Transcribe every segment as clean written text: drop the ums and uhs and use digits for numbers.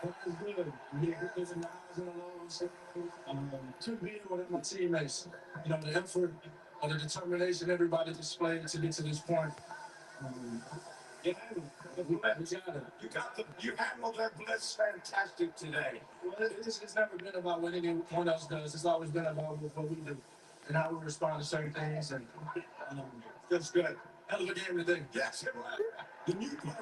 It's good. You get there's a highs and a lows. To be with my teammates, the effort and the determination everybody displayed to get to this point. Um, yeah, we got it. You handled that blitz fantastic today. Well, it's never been about what anyone else does. It's always been about what we do and how we respond to certain things. And um, that's good. Hell of a game today. Yes, it was. The new player.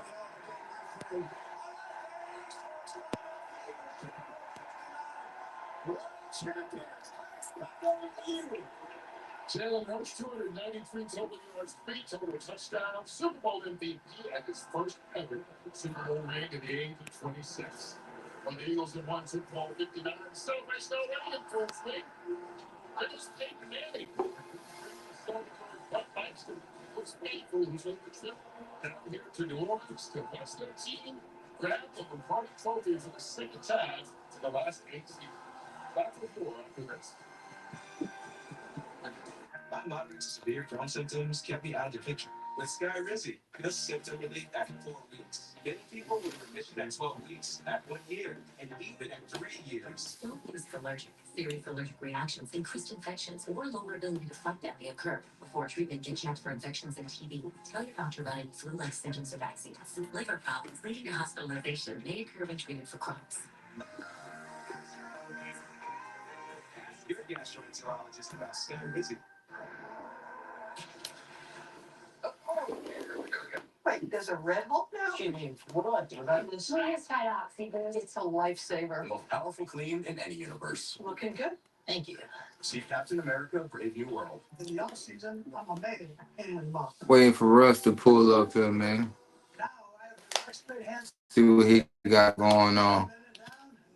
Jalen Hurts, 293 total yards, 3 total touchdowns, Super Bowl MVP at his first ever Super Bowl ring in the age of 26. When the Eagles have won Super Bowl 59, celebration already in full swing. I just think Manning. Starting for Buck Baxter was painful. He's made the trip down here to New Orleans to watch their team grab the Lombardi Trophy for the second time in the last 8 seasons. Back to the floor after this. My moderate to severe Crohn's symptoms can be out of the picture. With Skyrizi, this symptom relief after 4 weeks. Many people with remission at 12 weeks, at 1 year, and even at 3 years. Don't use allergic. Serious allergic reactions, increased infections, or lower ability to fight that may occur. Before treatment, get checked for infections and TB. Tell your doctor about any flu-like symptoms or vaccines. Liver problems leading to hospitalization may occur when treated for Crohn's. Ask your gastroenterologist about Skyrizi. Wait, there's a Red Bull now? She means what? This has Oxy Boost. It's a lifesaver. The most powerful clean in any universe. Looking good. Thank you. See Captain America, Brave New World. In the off season, I'm a man and mom. Waiting for Russ to pull up here, man. Now I have the expert hands. See what he got going on.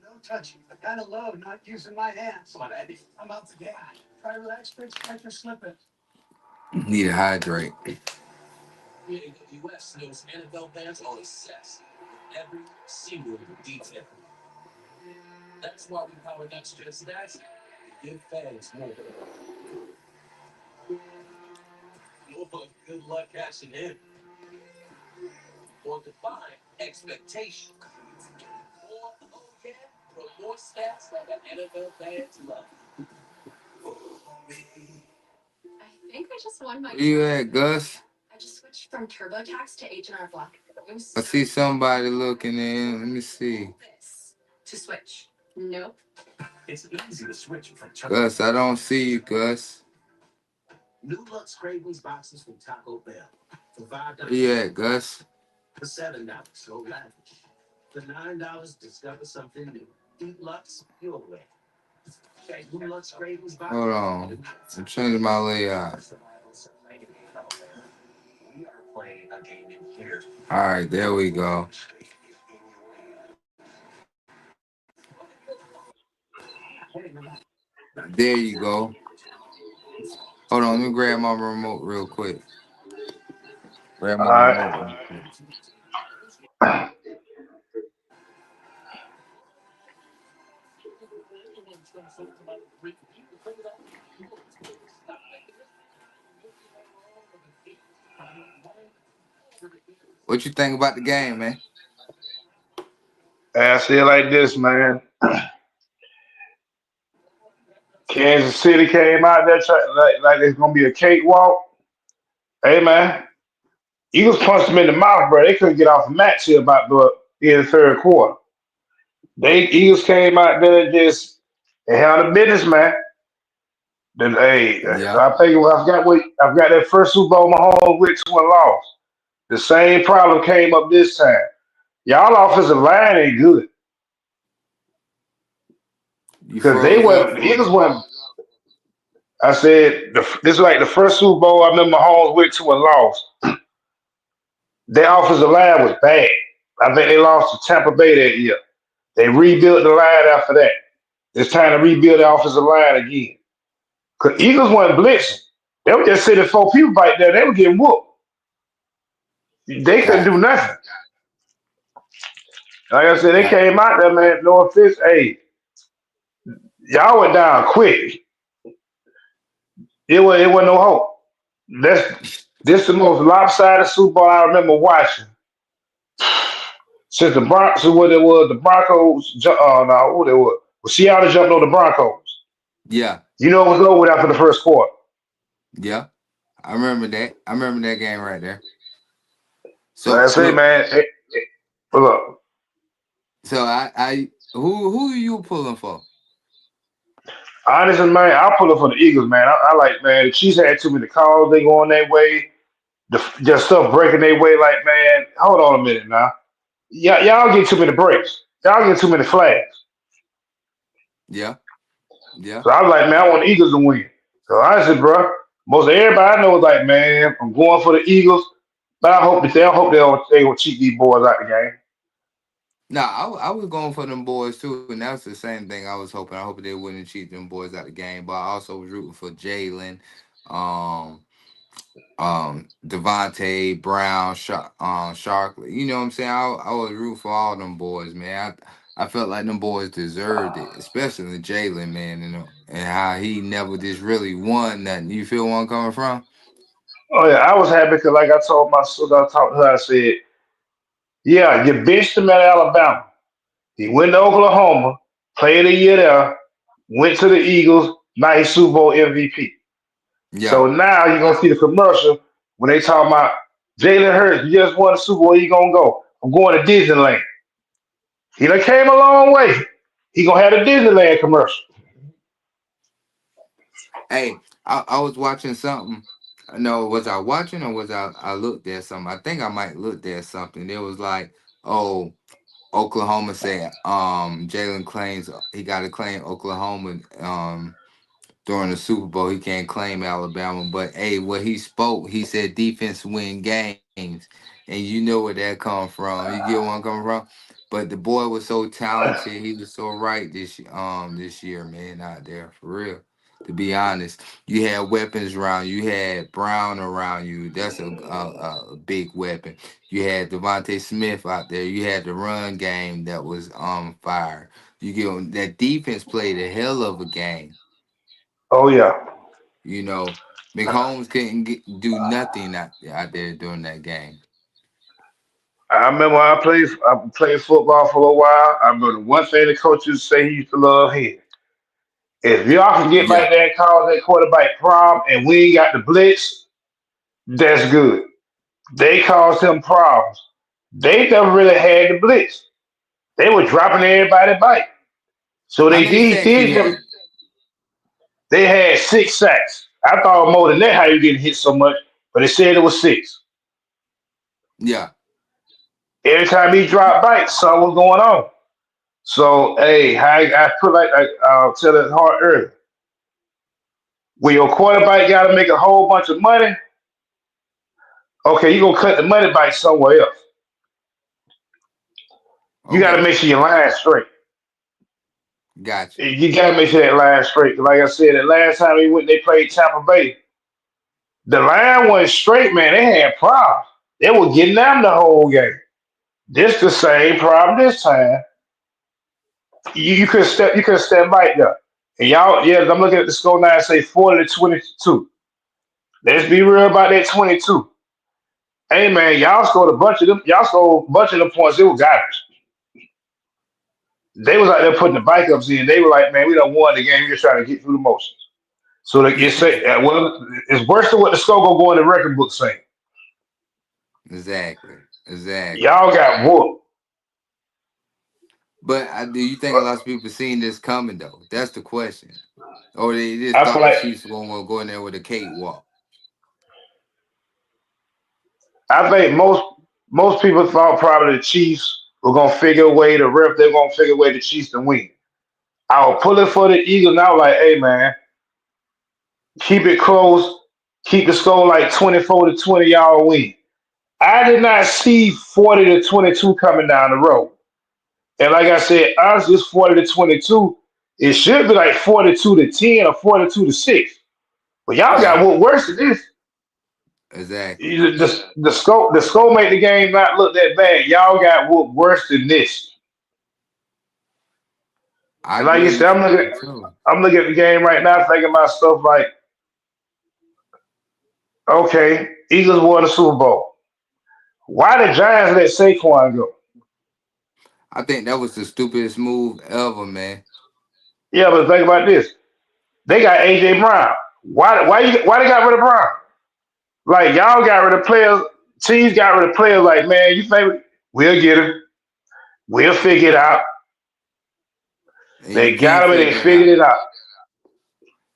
No touching. I kind of love not using my hands. Come on, Eddie. I'm out to get. Try with experts, catch your slipping. Need to hydrate. US knows NFL fans are obsessed with every single detail. That's why we power Next Gen Stats to give fans more. Good luck cashing in. Or define expectation. More, oh yeah, for more stats that the NFL fans love. I think I just won my. Where you at, Gus? I just switched from TurboTax to H&R Block. I see somebody looking in. Let me see. To switch. Nope. It's easy to switch from TurboTax. Gus, I don't see you, Gus. New Lux Cravings boxes from Taco Bell. For $5. Where you at, Gus? For $7. So lavish. For $9, discover something new. Eat Lux your way. New Lux Cravings boxes. Hold on. I'm changing my layout. All right, there we go. There you go. Hold on, let me grab my remote real quick. Grab All my right. remote real quick. What you think about the game, man? I say it like this, man. Kansas City came out there like it's gonna be a cakewalk. Hey, man. Eagles punched them in the mouth, bro. They couldn't get off the mat till about the end of the third quarter. They Eagles came out there and just they handled business, man. Then hey, Yeah. I think I've got that first Super Bowl Mahomes with 2 and lost. The same problem came up this time. Y'all offensive line ain't good You because they froze up were the for Eagles me. weren't. I said this is like the first Super Bowl I remember Mahomes with 2 and lost. Their offensive line was bad. I think they lost to Tampa Bay that year. They rebuilt the line after that. It's time to rebuild the offensive line again. Because Eagles weren't blitzing. They were just sitting 4 people right there. They were getting whooped. They couldn't Got do it. nothing. Like I said, they Got it. came out there, man. No offense. Hey, y'all went down quick. It wasn't no hope. This the most lopsided Super Bowl I remember watching. since the Bron so what it was, the Broncos no, what it was. Well, Seattle jumped on the Broncos. Yeah, You know it was over after the first quarter. yeah. I remember that. I remember that game right there. Like I So say, look, man, but look, so I who are you pulling for? honestly, man, I'll pull it for the Eagles, man. I like, man, the Chiefs had too many calls, they going their way. Their stuff breaking their way, like, man, hold on a minute now. Y'all get too many breaks. Y'all get too many flags. Yeah, yeah. So I was like, man, I want the Eagles to win. So honestly, bro, most everybody I know is like, man, I'm going for the Eagles, but I hope they will cheat these boys out the game. No, I was going for them boys too, and that's the same thing I was hoping. I hope they wouldn't cheat them boys out the game, but I also was rooting for Jalen, um, Devontae Brown, Sharkley. You know what I'm saying? I was rooting for all them boys, man. I felt like them boys deserved it, especially Jalen, man, and how he never just really won nothing. You feel where I'm coming from? Oh yeah, I was happy because like I told my sister, I talked to her, I said, yeah, you benched him at Alabama. He went to Oklahoma, played a year there, went to the Eagles, now he's Super Bowl MVP. So Yeah. now you're gonna see the commercial when they talk about Jalen Hurts, you just won the Super Bowl, he gonna go. I'm going to Disneyland. He done came a long way. He gonna have a Disneyland commercial. Hey, I was watching something. No, was I watching or was I looked at something? I think I might looked at something. It was like, oh, Oklahoma said Jalen claims he got to claim Oklahoma during the Super Bowl. He can't claim Alabama, but hey, what he spoke, he said defense win games, and you know where that come from. You get where I'm coming from. But the boy was so talented. He was so right this year, man, out there for real. To be honest, you had weapons around you. You had Brown around you. That's a big weapon. You had Devontae Smith out there. You had the run game that was on fire. You get that defense played a hell of a game. Oh yeah. You know, McHolmes couldn't do nothing out there during that game. I remember I played football for a while. I remember the one thing the coaches say he used to love here. If y'all can get back Yeah, there and cause that quarterback problem and we ain't got the blitz, that's good. They caused him problems. They never really had the blitz. They were dropping everybody back. So how many they sacks he did him. had? They had 6 sacks. I thought more than that how you getting hit so much, but they said it was 6. Yeah, Every time he dropped back, something was going on. So hey, I put like I'll tell it hard earlier. When your quarterback got to make a whole bunch of money, okay, you gonna cut the money back somewhere else. You got to okay, make sure your line straight. gotcha. You got to make sure that line straight. 'Cause like I said, the last time they played Tampa Bay, the line went straight, man. They had problems. They were getting them the whole game. This the same problem this time. You could step back there. And y'all, yeah, I'm looking at the score now and say 40-22. Let's be real about that 22. Hey man, y'all scored a bunch of the points. It was garbage. They was out there putting the backups in. They were like, man, we don't won the game. We're just trying to get through the motions. So like you say, well, it's worse than what the score gonna go in the record book saying. Exactly, exactly. Y'all got whooped. But do you think a lot of people seen this coming though? That's the question. Or they just I feel thought the like Chiefs were going to go in there with a cakewalk. I think most people thought probably the Chiefs were gonna figure a way to ref. They're gonna figure a way the Chiefs to win. I was pulling for the Eagles. And I was like, hey man, keep it close. Keep the score like 24-20. Y'all win. I did not see 40-22 coming down the road. And like I said, honestly, it's 40-22. It should be like 42-10 or 42-6. But y'all got Yeah, what worse than this. exactly. The scope made the game not look that bad. Y'all got what worse than this. I And like agree you said, with you too. I'm looking at the game right now, thinking about stuff like, okay, Eagles won the Super Bowl. Why the Giants let Saquon go? I think that was the stupidest move ever, man. Yeah, but think about this. They got AJ Brown. Why they got rid of Brown? Like y'all got rid of players. Teams got rid of players. Like man, you think we'll get him? We'll figure it out. And you They can't got him and they figure it figured out. it out.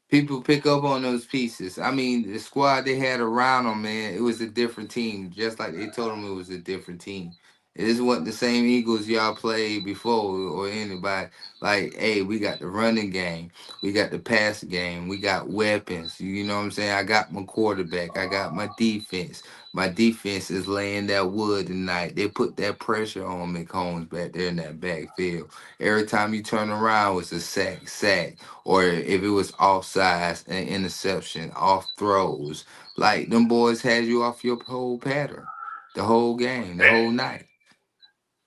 People pick up on those pieces. I mean, the squad they had around them, man, it was a different team. Just like they told them it was a different team. This wasn't the same Eagles y'all played before or anybody. Like, hey, we got the running game, we got the pass game, we got weapons. You know what I'm saying? I got my quarterback, I got my defense. My defense is laying that wood tonight. They put that pressure on McCombs back there in that backfield. Every time you turn around, it's a sack or if it was offsides and interception, off throws. Like them boys had you off your whole pattern, the whole game, the whole night.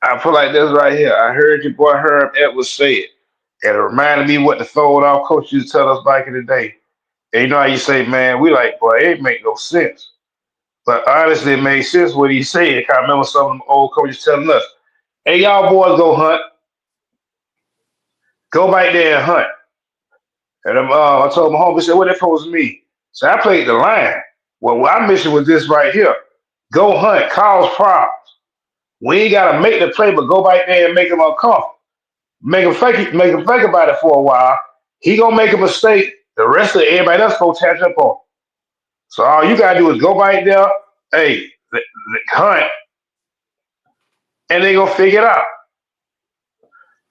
I feel like this right here. I heard your boy Herb Edwards say it. And it reminded me what the throwing off coach used to tell us back in the day. And you know how you say, man, we like, boy, it make no sense. But honestly, it made sense what he said. I remember some of them old coaches telling us, hey, y'all boys go hunt. Go back there and hunt. And I told my homie, said, what that supposed to mean? So I played the line. Well, our mission was this right here. Go hunt, cause problems. We ain't got to make the play, but go back there and make them uncomfortable. Make him think about it for a while. He gonna make a mistake. The rest of everybody else gonna catch up on him. So all you gotta do is go back there, hey, hunt, and they gonna figure it out.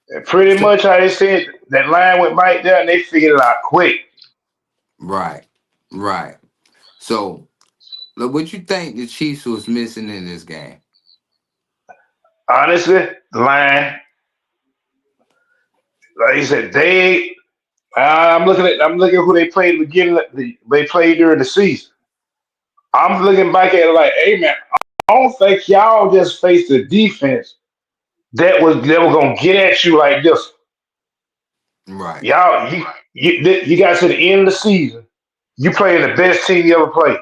And pretty So, much how they said that line went right there, and they figured it out quick. right, right. So, look, what you think the Chiefs was missing in this game? Honestly, the line, like you said, I'm looking at who they played at the beginning. They played during the season. I'm looking back at it like, hey man, I don't think y'all just faced the defense that were gonna get at you like this. Right. Y'all, you got to the end of the season. You playing the best team you ever played.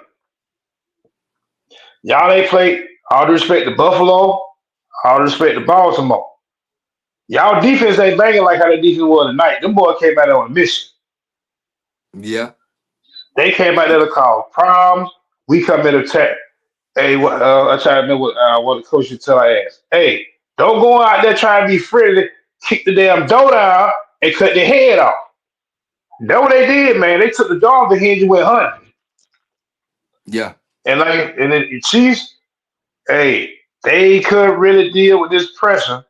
Y'all ain't played. All due respect to Buffalo. All due respect to Baltimore. Y'all defense ain't banging like how the defense was tonight. Them boys came out there on a mission. Yeah. They came out there to cause problems. We come in attack. Hey, I try to remember what the coach would tell our ass. Hey, don't go out there trying to be friendly, kick the damn door down, and cut their head off. That's what they did, man. They took the dog and hinge and went hunting. Yeah. And then the Chiefs, hey, they couldn't really deal with this pressure.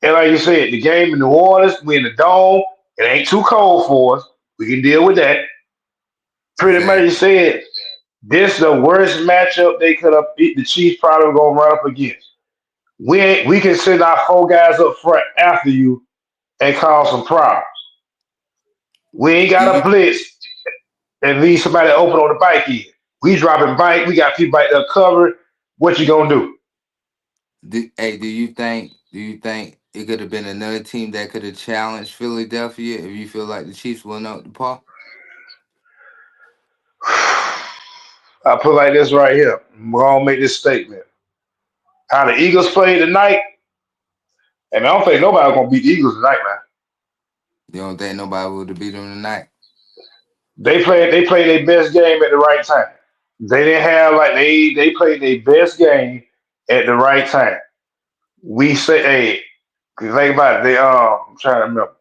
And like you said, the game in New Orleans, we in the dome. It ain't too cold for us. We can deal with that. Pretty much you Exactly. said this is the worst matchup they could have beat the Chiefs probably gonna run up against. We can send our four guys up front after you and cause some problems. We ain't Do got a you blitz and leave somebody open on the bike end. We dropping bike, we got people back there covered. What you gonna do? do you think it could have been another team that could have challenged Philadelphia if you feel like the Chiefs went up the par? I put like this right here. We're gonna make this statement. How the Eagles played tonight, and I don't think nobody gonna beat the Eagles tonight, man. You don't think nobody would have beat them tonight? They played their best game at the right time. They didn't have like they played their best game at the right time. We say, hey, 'cause think about it, I'm trying to remember.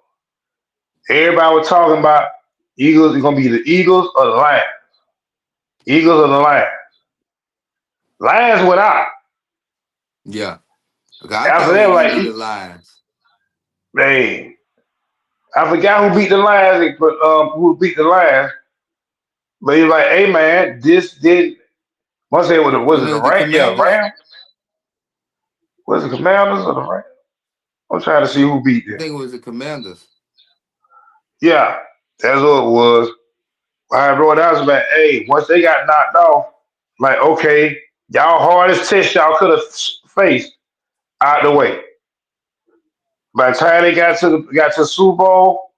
Everybody was talking about Eagles is gonna be the Eagles or the Lions. Eagles or the Lions. Lions went out. Yeah. Okay, I After thought it that, was gonna like be the Lions. hey, I forgot who beat the Lions, but who beat the Lions. But he's like, hey man, this did once they was When it it the was the Ram? Yeah, Commanders, Ram. Was it Commanders or the Ram? I'm trying to see who beat I them. think it was the Commanders. Yeah, that's what it was. I wrote out was like, hey, once they got knocked off, like, okay, y'all hardest test y'all could have faced out the way. By the time they got to the Super Bowl,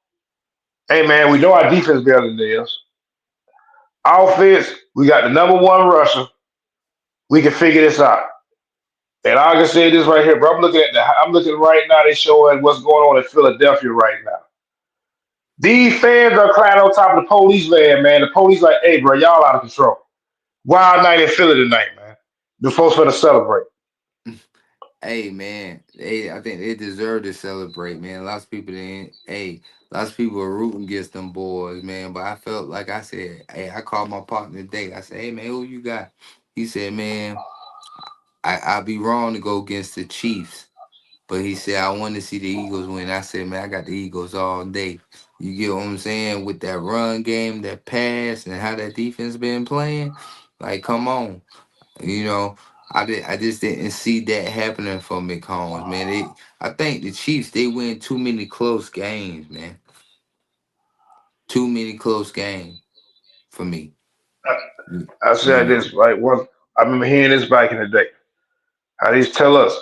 hey man, we know our defense better than theirs. Offense, we got the number one rusher. We can figure this out. And I can say this right here, bro. I'm looking right now. They showing what's going on in Philadelphia right now. These fans are climbing on top of the police van, man. The police like, hey, bro, y'all out of control. Wild night in Philly tonight, man. The folks for to celebrate. Hey man, I think they deserve to celebrate, man. Lots of people didn't. Hey, lots of people are rooting against them boys, man. But I felt like I said, hey, I called my partner today. I said, hey man, who you got? He said, man, I'd be wrong to go against the Chiefs. But he said, I want to see the Eagles win. I said, man, I got the Eagles all day. You get what I'm saying? With that run game, that pass, and how that defense been playing. Like, come on. You know, I just didn't see that happening for McCombs, man. I think the Chiefs, they win too many close games, man. Too many close games for me. I You said know. this like one. I remember hearing this back in the day. How they used to tell us,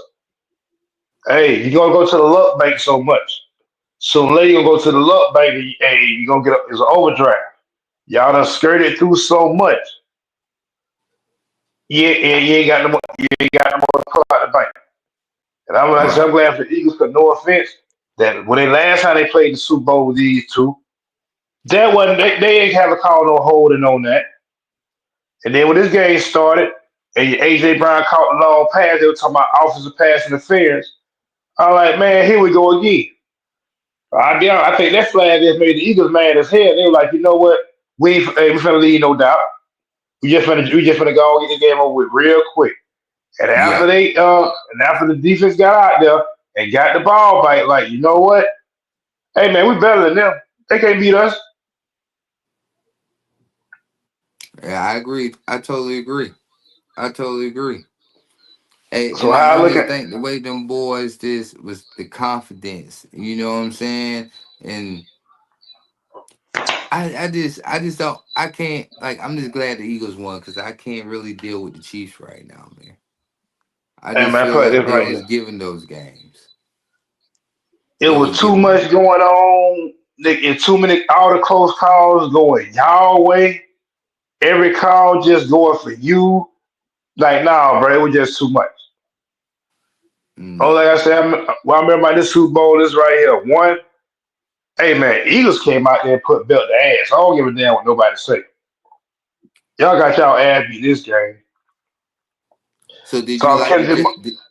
hey, you gonna go to the luck bank so much. So later you gonna go to the luck bank and hey, you gonna get it's an overdraft. Y'all done skirted through so much. Yeah, and you ain't got no more. You ain't got no more to pull out the bank. And I'm Right. glad for the Eagles. Cause no offense, that when they last time they played the Super Bowl with these two, that wasn't they ain't have to call no holding on that. And then when this game started, and AJ Brown caught the long pass, they were talking about offensive pass interference. I'm like, man, here we go again. I'll be honest, I think that flag just made the Eagles mad as hell. They were like, you know what? We finna leave no doubt. We just finna go and get the game over with real quick. And after Yeah. after the defense got out there and got the ball back, like, you know what? Hey man, we better than them. They can't beat us. Yeah, I agree. I totally agree. I totally agree. Hey, So and how I I look just at think the way them boys this was the confidence. You know what I'm saying? And I just don't I can't like I'm just glad the Eagles won because I can't really deal with the Chiefs right now, man. I and just man, I feel feel like like this they right was here. giving those games. It They was was too giving them. much going on. And too many all the close calls going y'all way. Every call just going for you. Like, nah, bro, it was just too much. Oh, like I Nah. said, I remember about this Super Bowl, this right here. One, hey man, Eagles came out there and put belt the ass. I don't give a damn what nobody say. Y'all got y'all ass beat this game. So did So you I'm like the catching.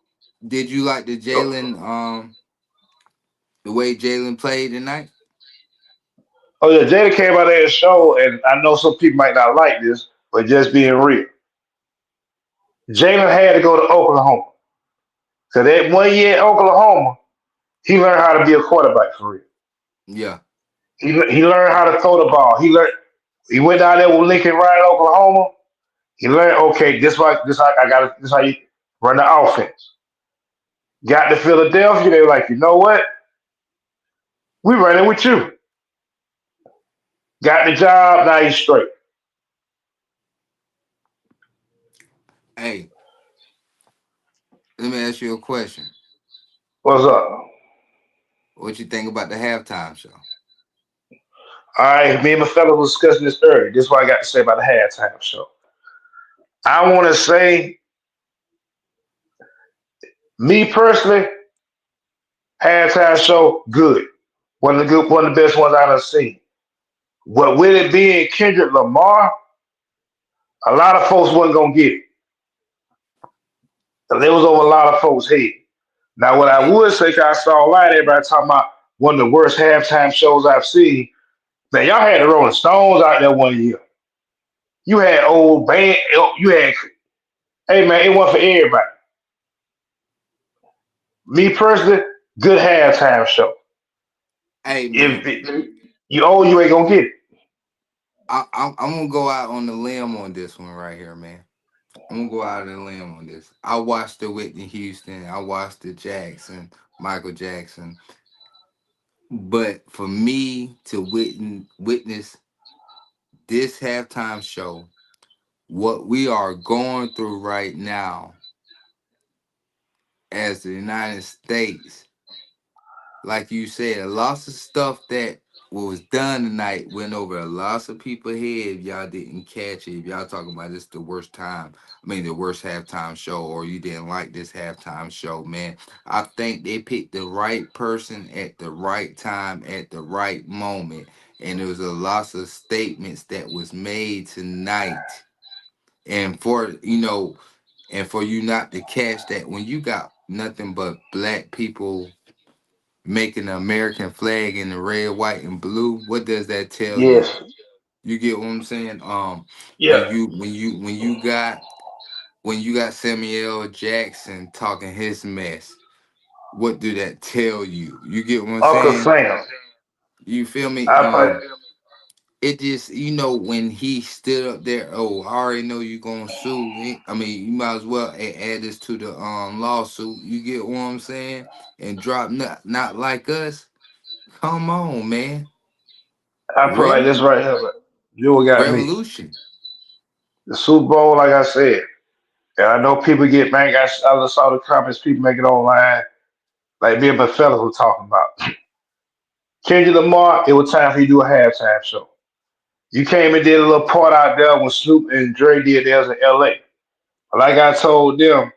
did you like the Jalen the way Jalen played tonight? Oh yeah, Jada came out there and showed, and I know some people might not like this, but just being real, Jalen had to go to Oklahoma. So that 1 year at Oklahoma, he learned how to be a quarterback for real. Yeah. He learned how to throw the ball. He went down there with Lincoln Ryan, Oklahoma. He learned, okay, this how I got this how you run the offense. Got to Philadelphia, they were like, you know what? We running with you. Got the job, now he's straight. Hey, let me ask you a question. What's up? What you think about the halftime show? All right, me and my fellow was discussing this earlier. This is what I got to say about the halftime show. I want to say, me personally, halftime show good. One of the best ones I've seen. What with it being Kendrick Lamar, a lot of folks wasn't gonna get it. There was over a lot of folks' head. Now, what I would say, 'cause I saw a lot of everybody talking about one of the worst halftime shows I've seen. Man, y'all had the Rolling Stones out there 1 year. You had old band. You had, hey man, it wasn't for everybody. Me personally, good halftime show. Hey man, If you old, you ain't gonna get it. I'm gonna go out on the limb on this one right here, man. I'm gonna go out on a limb on this. I watched the Whitney Houston. I watched the Jackson, Michael Jackson. But for me to witness this halftime show, what we are going through right now as the United States, like you said, lots of stuff that what was done tonight went over a lot of people's head. If y'all didn't catch it, if y'all talking about this the worst time, I mean the worst halftime show, or you didn't like this halftime show, man. I think they picked the right person at the right time at the right moment, and there was a lot of statements that was made tonight. And for you not to catch that when you got nothing but black people making the American flag in the red, white, and blue, what does that tell you? Yes. You get what I'm saying? Yeah. When you got Samuel Jackson talking his mess, what do that tell you? You get what I'm Uncle saying? Sam. You feel me? I play. It just when he stood up there, oh, I already know you gonna sue me. I mean, you might as well add this to the lawsuit. You get what I'm saying? And drop not like us. Come on, man. I put like this Rev- right here. But you got me. Revolution. The Super Bowl, like I said, and I know people get mad. I just saw the comments people making online, like me and my fella who talking about Kendrick Lamar. It was time for you to do a halftime show. You came and did a little part out there when Snoop and Dre did theirs in L.A. Like I told them,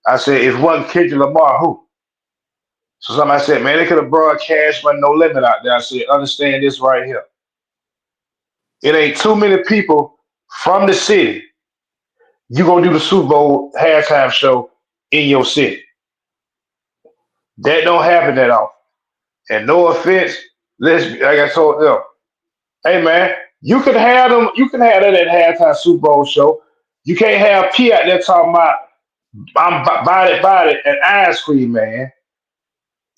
I said, if it wasn't Kendrick Lamar, who? So somebody said, man, they could have broadcast but no limit out there. I said, understand this right here. It ain't too many people from the city. You gonna do the Super Bowl halftime show in your city. That don't happen that often. And no offense, like I told them, hey man, you can have that at halftime Super Bowl show. You can't have P out there talking about I'm body and ice cream, man.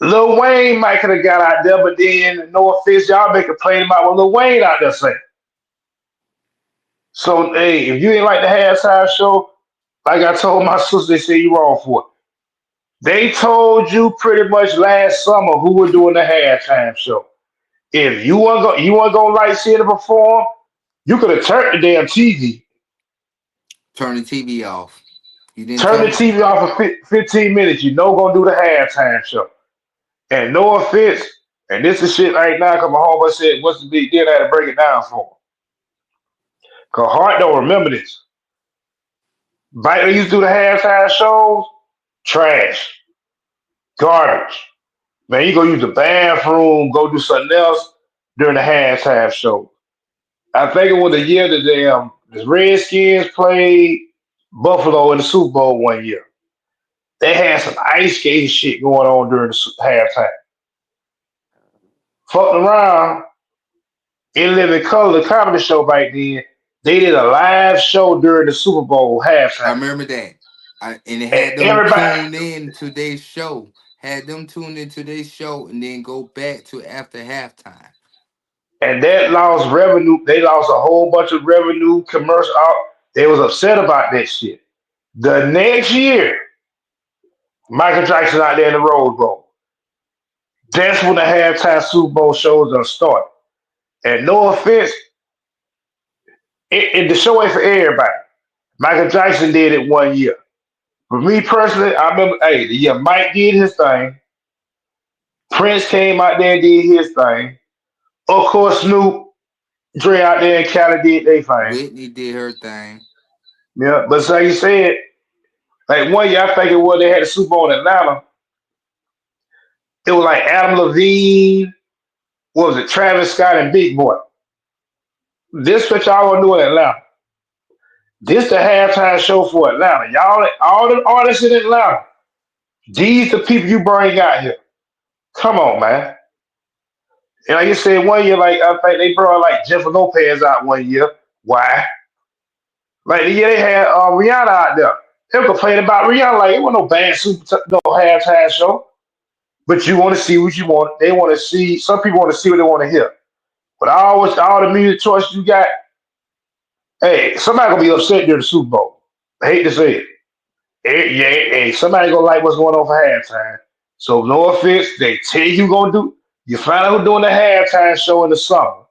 Lil Wayne might could have got out there, but then no offense, y'all been complaining about what Lil Wayne out there saying. So hey, if you ain't like the halftime show, like I told my sister, they say you wrong for it. They told you pretty much last summer who were doing the halftime show. If you want to go like seeing it perform, you could have turned the damn TV, Turn the TV off. You didn't turn the turn it. TV off for 15 minutes. You know, gonna do the halftime show. And no offense, and this is shit right now because my homeboy said, "What's the big deal?" I had to break it down for him. Cause Hart don't remember this. Back when they used to do the halftime shows, trash, garbage. Man, you go use the bathroom, go do something else during the halftime show. I think it was the year that the Redskins played Buffalo in the Super Bowl one year. They had some ice skating shit going on during the halftime. Fucking around in Living Color, the comedy show back then, they did a live show during the Super Bowl I halftime. remember that. And it And had them everybody, tuned in to their show. Had them tuned into their show and then go back to after halftime. and that lost revenue. They lost a whole bunch of revenue, commercial. They was upset about that shit. The next year, Michael Jackson out there in the Rose Bowl. That's when the halftime Super Bowl shows are start. And no offense, the show ain't for everybody. Michael Jackson did it one year. For me personally, I remember, hey, the year Mike did his thing. Prince came out there and did his thing. Of course, Snoop, Dre out there in Cali did their thing. Whitney did her thing. Yeah, but so you said, like one year, I think it was they had a Super Bowl in Atlanta. It was like Adam Levine, what was it, Travis Scott and Big Boy. This what y'all gonna do in Atlanta. This the halftime show for Atlanta. Y'all, all the artists in Atlanta. These the people you bring out here. Come on, man. And like you said, one year, like I think they brought like Jennifer Lopez out one year. Why? Like the year they had Rihanna out there. They were complaining about Rihanna. Like it was no bad no halftime show. But you want to see what you want. They want to see. Some people want to see what they want to hear. But all the music choices you got, hey, somebody gonna be upset during the Super Bowl. I hate to say it. Yeah, hey, somebody gonna like what's going on for halftime. So no offense, they tell you gonna do. You find out who's doing the halftime show in the summer.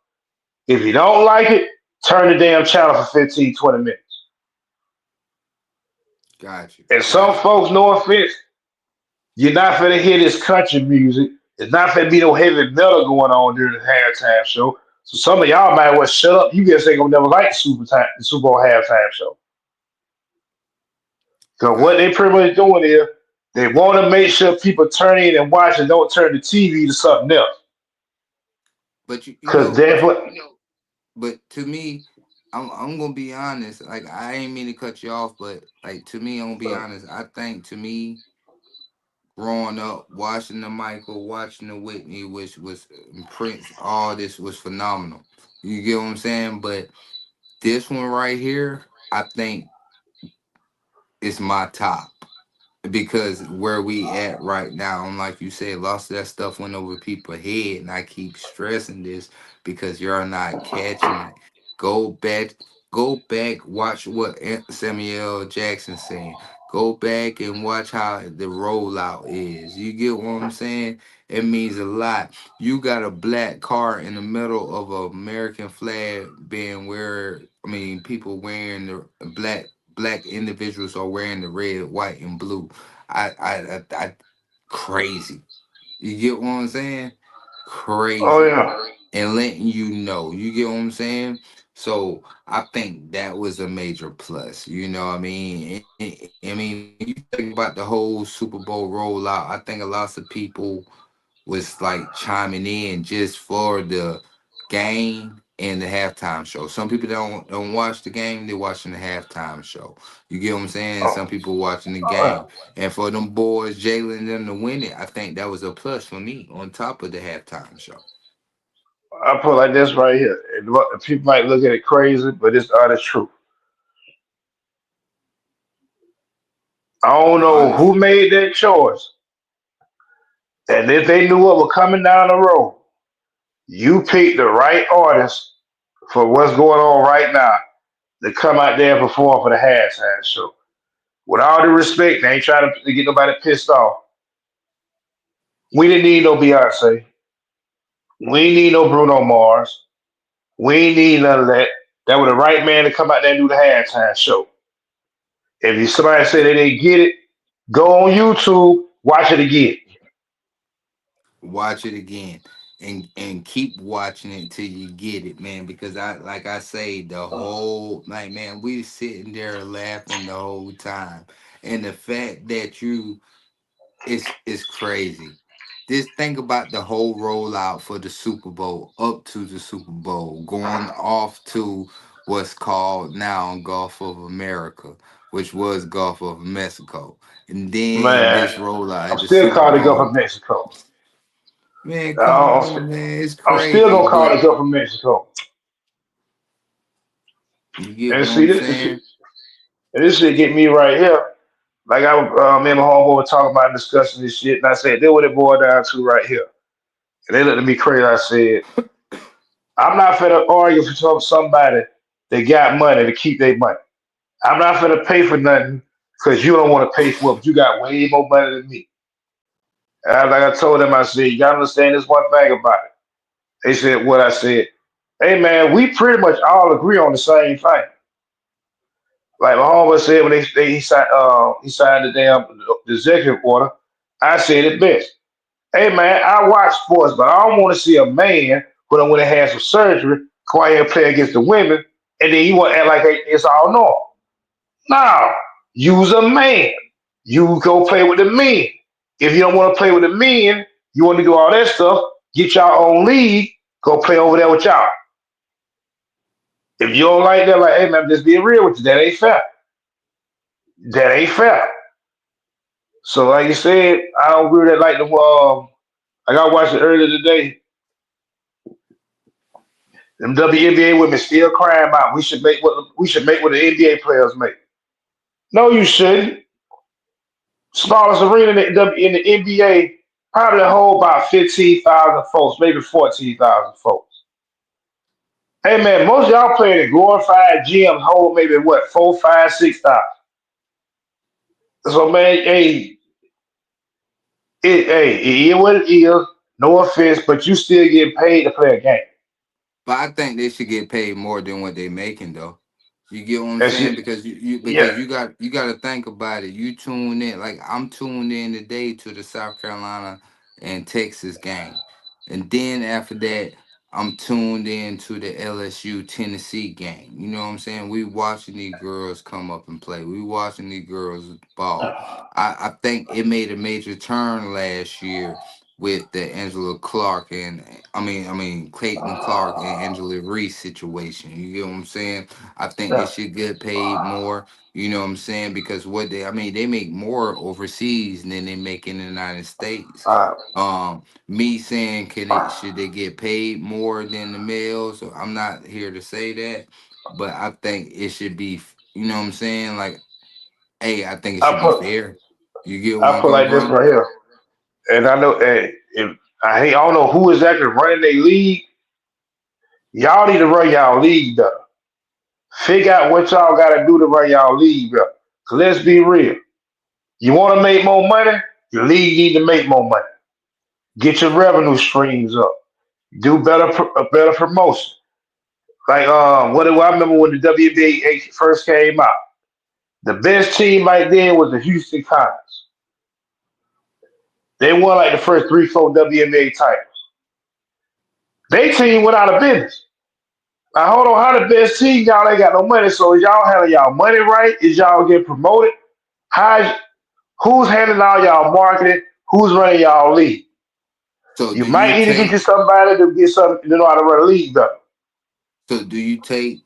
If you don't like it, turn the damn channel for 15, 20 minutes. Got you. And some Got you. folks, no offense, you're not gonna hear this country music. It's not gonna be no heavy metal going on during the halftime show. So some of y'all might well shut up. You guys ain't gonna never like the Super Bowl halftime show. Because what Right. they pretty much doing is they want to make sure people turn in and watch and don't turn the TV to something else. But you Because know, that's what. but to me, I'm gonna be honest. Like I ain't mean to cut you off, but like to me, I'm gonna be honest. I think to me, growing up, watching the Michael, watching the Whitney, which was Prince, all this was phenomenal. You get what I'm saying? But this one right here, I think is my top. Because where we at right now, and like you said, lots of that stuff went over people's head, and I keep stressing this because you're not catching it. Go back, go back, watch what Samuel Jackson saying. Go back and watch how the rollout is. You get what I'm saying? It means a lot. You got a black car in the middle of a American flag being where I mean people wearing the black individuals are wearing the red, white, and blue. I crazy. You get what I'm saying? Oh Crazy. yeah. And letting you know. You get what I'm saying? So I think that was a major plus. You know what I mean? I mean, you think about the whole Super Bowl rollout. I think a lot of people was like chiming in just for the game and the halftime show. Some people don't watch the game; they're watching the halftime show. You get what I'm saying? Oh, Some people watching the oh, yeah. game, and for them boys, Jalen and them to win it, I think that was a plus for me on top of the halftime show. I put it like this right here. And people might look at it crazy, but it's the honest truth. I don't know who Honest, made that choice, and if they knew what was coming down the road, you picked the right artist for what's going on right now to come out there and perform for the halftime show. With all due respect, they ain't trying to get nobody pissed off. We didn't need no Beyonce. We ain't need no Bruno Mars. We ain't need none of that. That was the right man to come out there and do the halftime show. If you somebody say they didn't get it, go on YouTube, watch it again. watch it again. And keep watching it till you get it, man. Because I like I say, the whole like man, we sitting there laughing the whole time. And the fact that you it's crazy. Just think about the whole rollout for the Super Bowl up to the Super Bowl, going off to what's called now Gulf of America, which was Gulf of Mexico, and then Man, this rollout I'm at the still Super calling it Gulf Bowl. of Mexico. Man, come Uh, on, man, it's I'm still crazy, gonna call but it Gulf of Mexico. you get And what see I'm this shit, saying? and this shit get me right here. Like me and my homeboy were talking about and discussing this shit, and I said, "That what it boiled down to right here." And they looked at me crazy. I said, "I'm not finna argue for somebody that got money to keep their money. I'm not finna pay for nothing because you don't want to pay for it. But you got way more money than me." And like I told them, I said, "You gotta understand this one thing about it." They said, "What?" I said, "Hey man, we pretty much all agree on the same thing." Like my homeboy said when he signed the damn the executive order, I said it best. Hey man, I watch sports, but I don't want to see a man when I had some surgery go out here and play against the women, and then you want to act like hey, it's all normal. No, use a man. You go play with the men. If you don't want to play with the men, you want to do all that stuff. Get your own league. Go play over there with y'all. If you don't like that, like hey man, I'm just being real with you. That ain't fair. That ain't fair. So like you said, I don't agree with that. Like the like I watched it earlier today. Them WNBA women still crying out. We should make what the NBA players make. No, you shouldn't. Smallest arena in the NBA probably hold about 15,000 folks, maybe 14,000 folks. Hey man, most of y'all playing in glorified gyms hold maybe what 4, 5, 6,000. So man, it is what it is. No offense, but you still getting paid to play a game. But I think they should get paid more than what they making though. You get what I'm That's saying? it. Because you Yeah. because you got to think about it. You tune in like I'm tuned in today to the South Carolina. and Texas game. And then after that, I'm tuned in to the LSU Tennessee game. You know what I'm saying? We watching these girls come up and play. We watching these girls ball. I think it made a major turn last year with the Angela Clark and I mean Clayton Clark and Angela Reese situation. You get what I'm saying? I think they Yeah. should get paid more. You know what I'm saying? Because what they I mean they make more overseas than they make in the United States. Uh, Me saying can they should they get paid more than the males? So I'm not here to say that, but I think it should be. You know what I'm saying? Like, hey, I think it I should be put fair. You get where I I'm put coming like this from? right here, and I know, if I don't know who exactly running their league. Y'all need to run y'all league though. Figure out what y'all got to do to run y'all league though. 'Cause let's be real. You want to make more money? Your league need to make more money. Get your revenue streams up. Do better, a better promotion. Like what do I remember when the WNBA first came out? The best team right then was the Houston Comets. They won like the first three, four WNBA titles. They team went out of business. Now hold on, how the best team y'all ain't got no money? So is y'all handling y'all money right? Is y'all getting promoted? How who's handling all y'all marketing? Who's running y'all league? So You do you might need to get you take? somebody to get something to know how to run a league though. So do you take?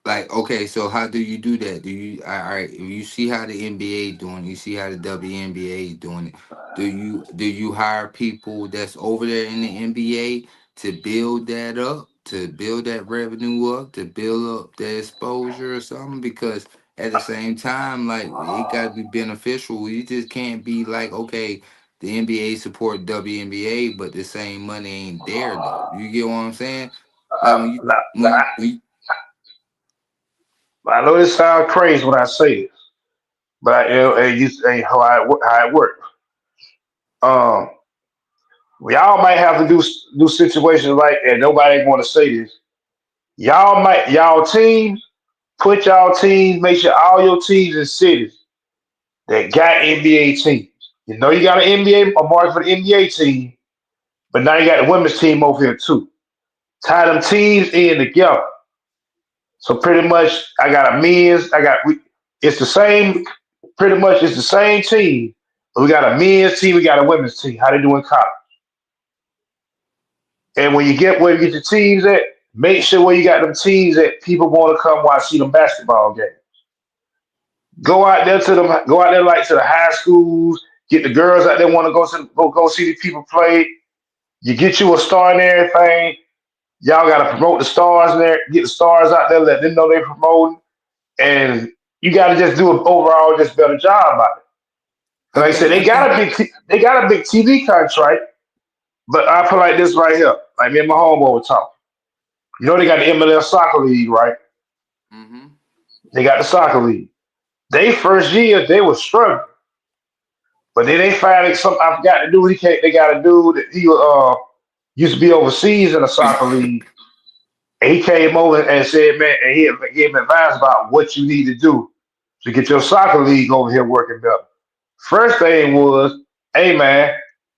Like, okay, so how do you do that? Do you all right? If you see how the NBA doing, you see how the WNBA doing it. Do you hire people that's over there in the NBA to build that up, to build that revenue up, to build up that exposure or something? Because at the same time, like it got to be beneficial. You just can't be like, okay, the NBA support WNBA, but the same money ain't there though. You get what I'm saying? Like when you Now, when you when you, I know this sounds crazy when I say this, but how it works. Um, y'all might have to do situations like, and nobody want to say this. Y'all teams put y'all teams, make sure all your teams in cities that got NBA teams. You know you got an NBA, a market for the NBA team, but now you got the women's team over here too. Tie them teams in together. So pretty much, I got a men's. It's the same. Pretty much, it's the same team. But we got a men's team. We got a women's team. How they doing college? And when you get where you get your teams at, make sure where you got them teams that people want to come watch see them basketball games. Go out there to them. Go out there like to the high schools. Get the girls out there want to go see the people play. You get you a star and everything. Y'all got to promote the stars in there. Get the stars out there. Let them know they promoting. And you got to just do an overall just better job about it. I Like I said, think I think they got a big TV contract, but I put like this right here. Like me and my homeboy were talking. You know they got the MLS soccer league, right? hmm They got the soccer league. They first year they were struggling, but then they finally something I forgot to do. They got a dude that he used to be overseas in the soccer league. And he came over and said, man, and he gave him advice about what you need to do to get your soccer league over here working better. First thing was, hey man,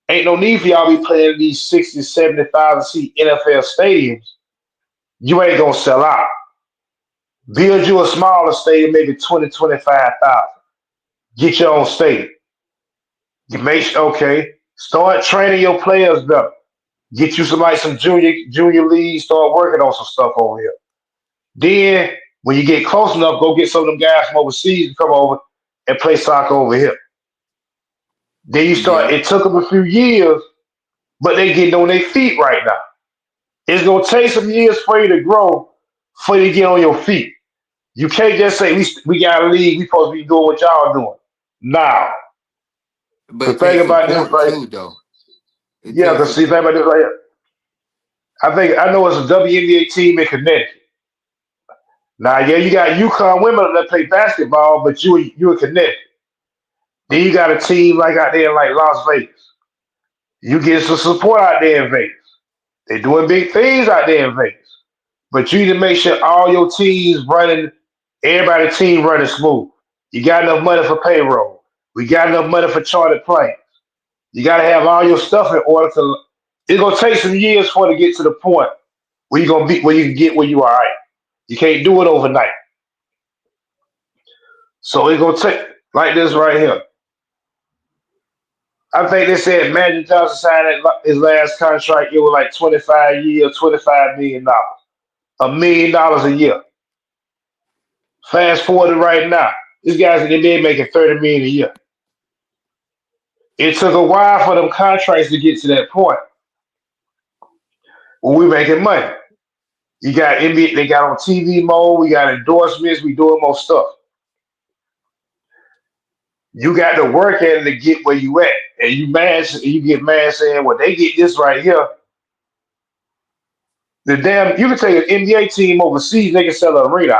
ain't no need for y'all be playing in these 60, 70,000 seat NFL stadiums. You ain't gonna sell out. Build you a smaller stadium, maybe 20, 25,000. Get your own stadium. You okay. Start training your players better. Get you some junior leagues, start working on some stuff over here. Then when you get close enough, go get some of them guys from overseas to come over and play soccer over here. Then you start. Yep. It took them a few years, but they getting on their feet right now. It's gonna take some years for you to grow, for you to get on your feet. You can't just say we got a league. We supposed to be doing what y'all doing. Now, But the it thing takes about this support right, too, though. It yeah, takes cause see, the thing support. about this right here. I know it's a WNBA team in Connecticut. Now, yeah, you got UConn women that play basketball, but you in Connecticut. Then you got a team like out there in like Las Vegas. You get some support out there in Vegas. They're doing big things out there in Vegas. But you need to make sure all your teams running, everybody's team running smooth. You got enough money for payroll. We got enough money for chartered planes. You got to have all your stuff in order to. It's gonna take some years for it to get to the point where you gonna be where you can get where you are at. You can't do it overnight. So it's gonna take like this right here. I think they said Magic Johnson signed his last contract. It was like 25 years, $25 million, $1 million a year. Fast forward to right now, this guy's in the NBA making 30 million a year. It took a while for them contracts to get to that point where we making money. You got NBA, they got on TV mode, we got endorsements, we doing more stuff. You got to work at it to get where you at. And you get mad saying, well, they get this right here. The damn you can take an NBA team overseas, they can sell an arena.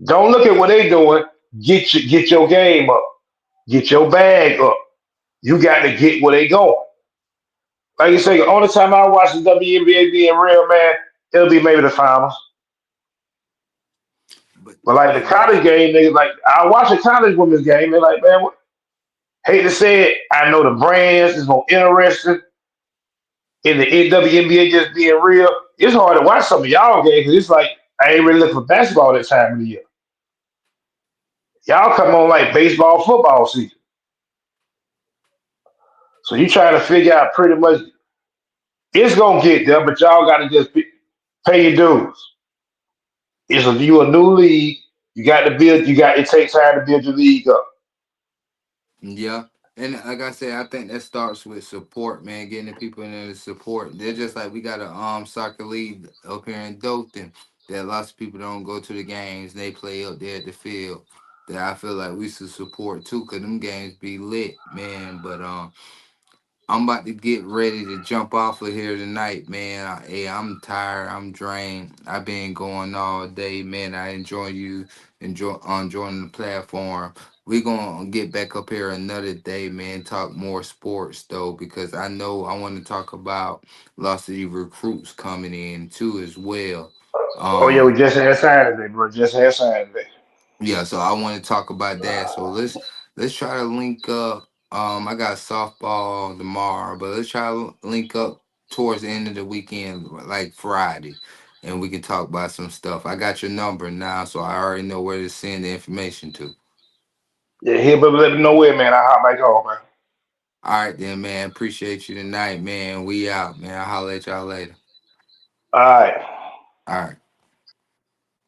Don't look at what they doing. Get your game up. Get your bag up. You got to get where they going. Like you say, the only time I watch the WNBA being real, man, it'll be maybe the finals. But like the But college game, they like I watch a college women's game. They're like, man, hate to say it, I know the brands is more interesting in the WNBA just being real. It's hard to watch some of y'all games because it's like I ain't really looking for basketball that time of the year. Y'all come on like baseball, football season. So you trying to figure out pretty much it's gonna get there, but y'all got to just pay your dues. You a new league. You got to build. You got it takes time to build your league up. yeah, and like I said, I think that starts with support, man. Getting the people in there to support. They're just like we got a soccer league up here in Dothan that lots of people don't go to the games. They play up there at the field. That I feel like we should support too, cause them games be lit, man. But I'm about to get ready to jump off of here tonight, man. Hey, I'm tired. I'm drained. I've been going all day, man. I enjoy you enjoy on joining the platform. We gonna get back up here another day, man. Talk more sports though, because I know I want to talk about lots of these recruits coming in too as well. Oh yeah, we Um, just had Saturday, bro. Just had Saturday. yeah, so I want to talk about that. So let's try to link up. I got softball tomorrow, but let's try to link up towards the end of the weekend, like Friday, and we can talk about some stuff. I got your number now, so I already know where to send the information to. Yeah, here, but let me know where, man. I hop back home, man. All right, then, man. Appreciate you tonight, man. We out, man. I'll holler at y'all later. All right. All right.